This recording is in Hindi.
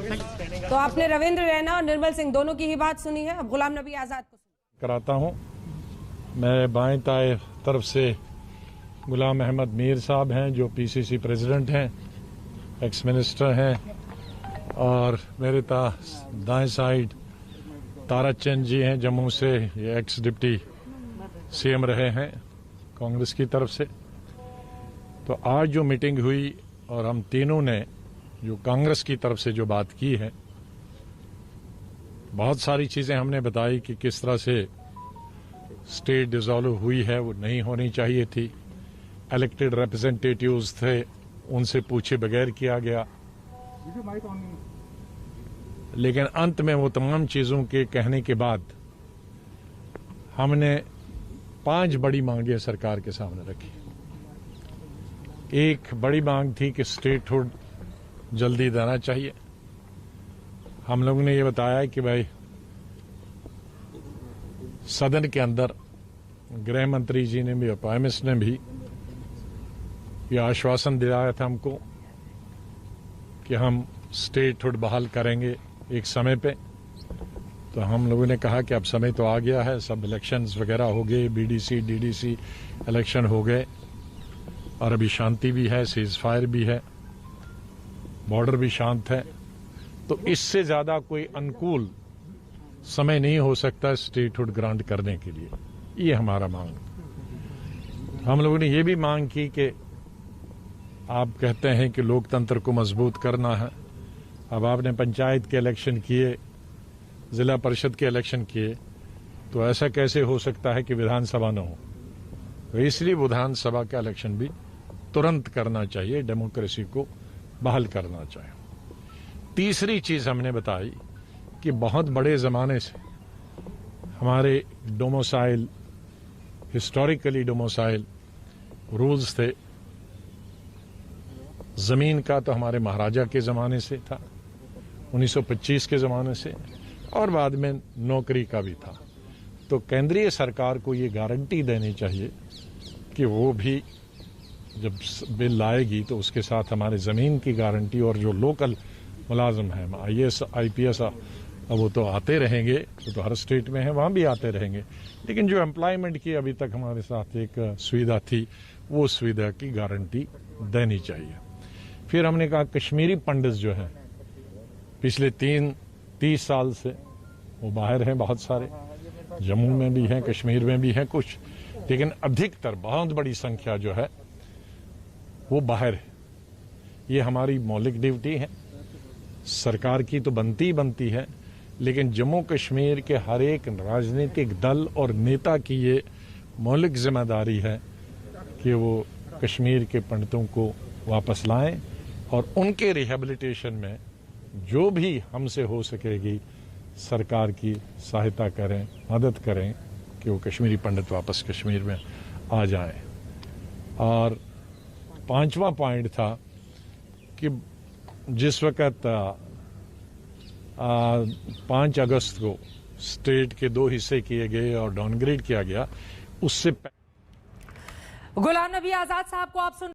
तो आपने रविंद्र रैना और निर्मल सिंह दोनों की ही बात सुनी है, अब गुलाम नबी आजाद को कराता हूं। मैं बाएं दाएं तरफ से गुलाम अहमद मीर साहब हैं जो पीसीसी प्रेसिडेंट हैं, एक्स मिनिस्टर हैं, और मेरे दाएं साइड तारा चंद जी हैं जम्मू से, ये एक्स डिप्टी सीएम रहे हैं कांग्रेस की तरफ से। तो आज जो मीटिंग हुई और हम तीनों ने जो कांग्रेस की तरफ से जो बात की है, बहुत सारी चीजें हमने बताई कि किस तरह से स्टेट डिसॉल्व हुई है, वो नहीं होनी चाहिए थी। इलेक्टेड रिप्रेजेंटेटिव्स थे, उनसे पूछे बगैर किया गया। लेकिन अंत में वो तमाम चीजों के कहने के बाद हमने 5 बड़ी मांगें सरकार के सामने रखी। एक बड़ी मांग थी कि स्टेटहुड जल्दी देना चाहिए। हम लोगों ने ये बताया कि भाई सदन के अंदर गृह मंत्री जी ने भी और प्राइम मिनिस्टर ने भी ये आश्वासन दिलाया था हमको कि हम स्टेटहुड बहाल करेंगे एक समय पे। तो हम लोगों ने कहा कि अब समय तो आ गया है, सब इलेक्शंस वगैरह हो गए, बीडीसी डीडीसी इलेक्शन हो गए और अभी शांति भी है, सीज फायर भी है, बॉर्डर भी शांत है। तो इससे ज्यादा कोई अनुकूल समय नहीं हो सकता स्टेटहुड ग्रांट करने के लिए। ये हमारा मांग। हम लोगों ने ये भी मांग की कि आप कहते हैं कि लोकतंत्र को मजबूत करना है, अब आपने पंचायत के इलेक्शन किए, जिला परिषद के इलेक्शन किए, तो ऐसा कैसे हो सकता है कि विधानसभा न हो? तो इसलिए विधानसभा का इलेक्शन भी तुरंत करना चाहिए, डेमोक्रेसी को बहाल करना चाहिए। तीसरी चीज हमने बताई कि बहुत बड़े जमाने से हमारे डोमिसाइल, हिस्टोरिकली डोमिसाइल रूल्स थे। जमीन का तो हमारे महाराजा के जमाने से था, 1925 के जमाने से, और बाद में नौकरी का भी था। तो केंद्रीय सरकार को ये गारंटी देनी चाहिए कि वो भी जब बिल लाएगी तो उसके साथ हमारे जमीन की गारंटी, और जो लोकल मुलाजिम हैं, आईएएस आईपीएस, वो तो आते रहेंगे, तो हर स्टेट में है, वहां भी आते रहेंगे, लेकिन जो एम्प्लॉयमेंट की अभी तक हमारे साथ एक सुविधा थी, वो सुविधा की गारंटी देनी चाहिए। फिर हमने कहा कश्मीरी पंडित जो हैं पिछले 30 साल से वो बाहर हैं, बहुत सारे, जम्मू में भी हैं, कश्मीर में भी हैं कुछ, लेकिन अधिकतर बहुत बड़ी संख्या जो है वो बाहर है। ये हमारी मौलिक ड्यूटी है, सरकार की तो बनती ही बनती है, लेकिन जम्मू कश्मीर के हर एक राजनीतिक दल और नेता की ये मौलिक जिम्मेदारी है कि वो कश्मीर के पंडितों को वापस लाएं और उनके रिहेबिलिटेशन में जो भी हमसे हो सकेगी सरकार की सहायता करें, मदद करें कि वो कश्मीरी पंडित वापस कश्मीर में आ जाएं। और 5वां पॉइंट था कि जिस वक़्त 5 अगस्त को स्टेट के 2 हिस्से किए गए और डाउनग्रेड किया गया, उससे गुलाम नबी आजाद साहब को आप सुन